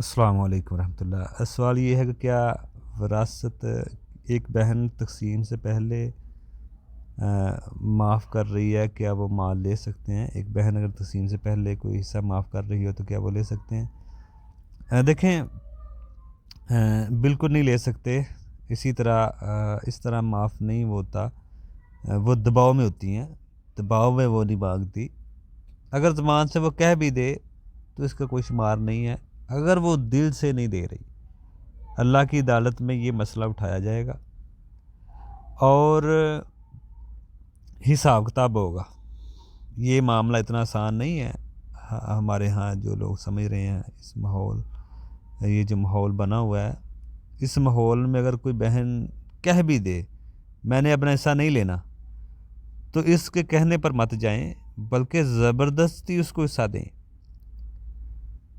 السلام علیکم ورحمۃ اللہ۔ سوال یہ ہے کہ کیا وراثت ایک بہن تقسیم سے پہلے معاف کر رہی ہے، کیا وہ مال لے سکتے ہیں؟ ایک بہن اگر تقسیم سے پہلے کوئی حصہ معاف کر رہی ہو تو کیا وہ لے سکتے ہیں؟ دیکھیں، بالکل نہیں لے سکتے۔ اس طرح معاف نہیں ہوتا، وہ دباؤ میں ہوتی ہیں، دباؤ میں وہ نہیں مانگتی۔ اگر زبان سے وہ کہہ بھی دے تو اس کا کوئی شمار نہیں ہے، اگر وہ دل سے نہیں دے رہی۔ اللہ کی عدالت میں یہ مسئلہ اٹھایا جائے گا اور حساب کتاب ہوگا۔ یہ معاملہ اتنا آسان نہیں ہے۔ ہمارے ہاں جو لوگ سمجھ رہے ہیں یہ جو ماحول بنا ہوا ہے، اس ماحول میں اگر کوئی بہن کہہ بھی دے میں نے اپنا حصہ نہیں لینا، تو اس کے کہنے پر مت جائیں، بلکہ زبردستی اس کو حصہ دیں۔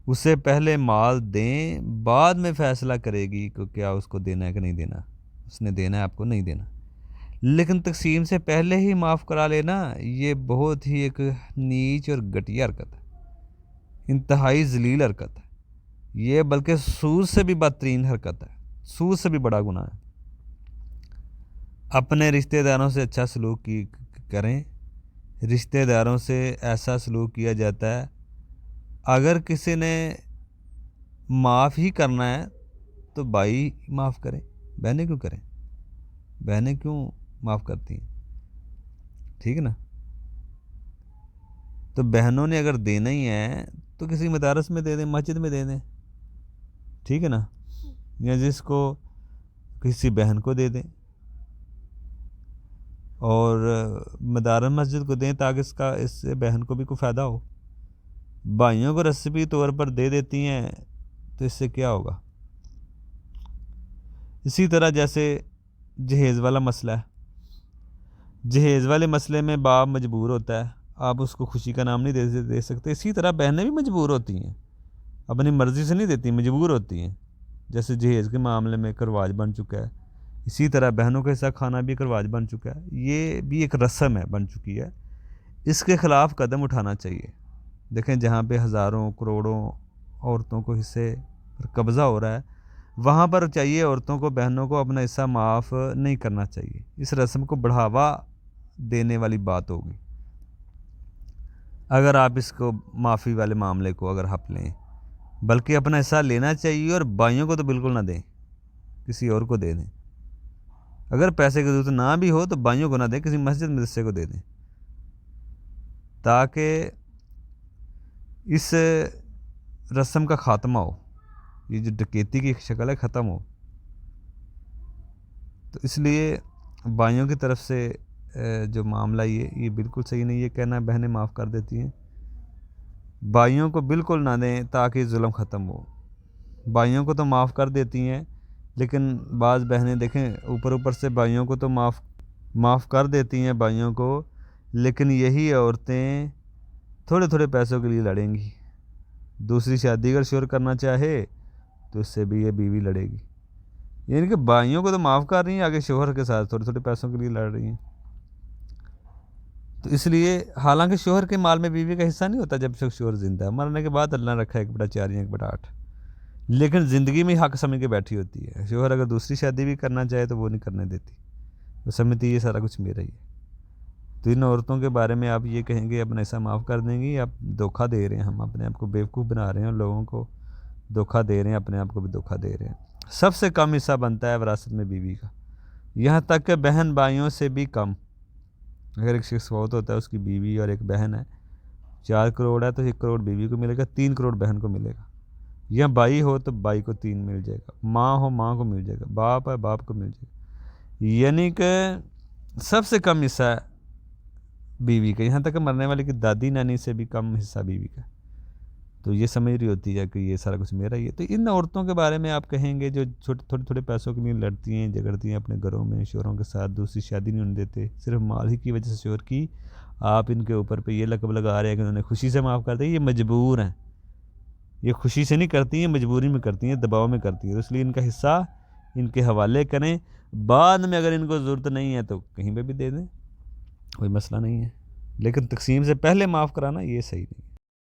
اسے پہلے مال دیں، بعد میں فیصلہ کرے گی کہ کیا اس کو دینا ہے کہ نہیں دینا، اس نے دینا ہے آپ کو نہیں دینا۔ لیکن تقسیم سے پہلے ہی معاف کرا لینا یہ بہت ہی ایک نیچ اور گھٹیا حرکت ہے، انتہائی ذلیل حرکت ہے یہ، بلکہ سود سے بھی بدترین حرکت ہے، سود سے بھی بڑا گناہ ہے۔ اپنے رشتہ داروں سے اچھا سلوک کریں۔ رشتہ داروں سے ایسا سلوک کیا جاتا ہے، اگر کسی نے معاف ہی کرنا ہے تو بھائی معاف کریں، بہنیں کیوں کریں؟ بہنیں کیوں معاف کرتی ہیں؟ ٹھیک ہے نا؟ تو بہنوں نے اگر دینا ہی ہے تو کسی مدارس میں دے دیں، مسجد میں دے دیں، ٹھیک ہے نا؟ یا جس کو کسی بہن کو دے دیں اور مدارس مسجد کو دیں تاکہ اس سے بہن کو بھی کوئی فائدہ ہو۔ بھائیوں کو رسمی طور پر دے دیتی ہیں تو اس سے کیا ہوگا؟ اسی طرح جیسے جہیز والا مسئلہ ہے، جہیز والے مسئلے میں باپ مجبور ہوتا ہے، آپ اس کو خوشی کا نام نہیں دے سکتے۔ اسی طرح بہنیں بھی مجبور ہوتی ہیں، اپنی مرضی سے نہیں دیتی، مجبور ہوتی ہیں۔ جیسے جہیز کے معاملے میں ایک رواج بن چکا ہے، اسی طرح بہنوں کا حصہ کھانا بھی ایک رواج بن چکا ہے، یہ بھی ایک رسم ہے، بن چکی ہے۔ اس کے خلاف قدم اٹھانا چاہیے۔ دیکھیں، جہاں پہ ہزاروں کروڑوں عورتوں کو حصے پر قبضہ ہو رہا ہے، وہاں پر چاہیے عورتوں کو، بہنوں کو اپنا حصہ معاف نہیں کرنا چاہیے۔ اس رسم کو بڑھاوا دینے والی بات ہوگی اگر آپ اس کو معافی والے معاملے کو اگر حق لیں، بلکہ اپنا حصہ لینا چاہیے، اور بھائیوں کو تو بالکل نہ دیں، کسی اور کو دے دیں۔ اگر پیسے کی ضرورت نہ بھی ہو تو بھائیوں کو نہ دیں، کسی مسجد مدرسے کو دے دیں، تاکہ اس رسم کا خاتمہ ہو، یہ جو ڈکیتی کی شکل ہے ختم ہو۔ تو اس لیے بھائیوں کی طرف سے جو معاملہ یہ بالکل صحیح نہیں، یہ کہنا بہنیں معاف کر دیتی ہیں، بھائیوں کو بالکل نہ دیں تاکہ ظلم ختم ہو۔ بھائیوں کو تو معاف کر دیتی ہیں، لیکن بعض بہنیں دیکھیں اوپر سے بھائیوں کو تو معاف کر دیتی ہیں بھائیوں کو، لیکن یہی عورتیں تھوڑے تھوڑے پیسوں کے لیے لڑیں گی۔ دوسری شادی اگر شوہر کرنا چاہے تو اس سے بھی یہ بیوی لڑے گی، یعنی کہ بھائیوں کو تو معاف کر رہی ہیں، آگے شوہر کے ساتھ تھوڑے تھوڑے پیسوں کے لیے لڑ رہی ہیں۔ تو اس لیے حالانکہ شوہر کے مال میں بیوی کا حصہ نہیں ہوتا جب تک شوہر زندہ ہے، مرنے کے بعد اللہ نے رکھا 1/4 یا 1/8، لیکن زندگی میں حق سمجھ کے بیٹھی ہوتی ہے۔ شوہر اگر دوسری شادی بھی کرنا چاہے تو وہ نہیں کرنے دیتی، وہ سمجھتی ہے یہ سارا کچھ میرا ہی ہے۔ تو ان عورتوں کے بارے میں آپ یہ کہیں گے اپنا حصہ معاف کر دیں گی، آپ دھوکہ دے رہے ہیں، ہم اپنے آپ کو بیوقوف بنا رہے ہیں، اور لوگوں کو دھوکہ دے رہے ہیں، اپنے آپ کو بھی دھوکہ دے رہے ہیں۔ سب سے کم حصہ بنتا ہے وراثت میں بیوی کا، یہاں تک کہ بہن بھائیوں سے بھی کم۔ اگر ایک شخص فوت ہوتا ہے، اس کی بیوی اور ایک بہن ہے، 4 کروڑ ہے تو 1 کروڑ بیوی کو ملے گا، 3 کروڑ بہن کو ملے گا۔ یا بھائی ہو تو بھائی کو 3 مل جائے گا، ماں ہو ماں کو مل جائے گا، باپ ہے باپ کو مل جائے گا، یعنی کہ سب سے کم حصہ ہے بیوی کا، یہاں تک کہ مرنے والے کی دادی نانی سے بھی کم حصہ بیوی کا۔ تو یہ سمجھ رہی ہوتی ہے کہ یہ سارا کچھ میرا ہی ہے۔ تو ان عورتوں کے بارے میں آپ کہیں گے جو تھوڑے تھوڑے پیسوں کے لیے لڑتی ہیں، جھگڑتی ہیں اپنے گھروں میں، شوہروں کے ساتھ، دوسری شادی نہیں ہونے دیتے، صرف مال ہی کی وجہ سے شوہر کی، آپ ان کے اوپر پہ یہ لقب لگا رہے ہیں کہ انہوں نے خوشی سے معاف کر دیا، یہ مجبور ہیں، یہ خوشی سے نہیں کرتی ہیں، مجبوری میں کرتی ہیں، دباؤ میں کرتی ہیں۔ اس لیے ان کا حصہ ان کے حوالے کریں، بعد میں اگر ان کو ضرورت نہیں ہے تو کہیں پہ بھی دے دیں، کوئی مسئلہ نہیں ہے، لیکن تقسیم سے پہلے معاف کرانا یہ صحیح نہیں ہے۔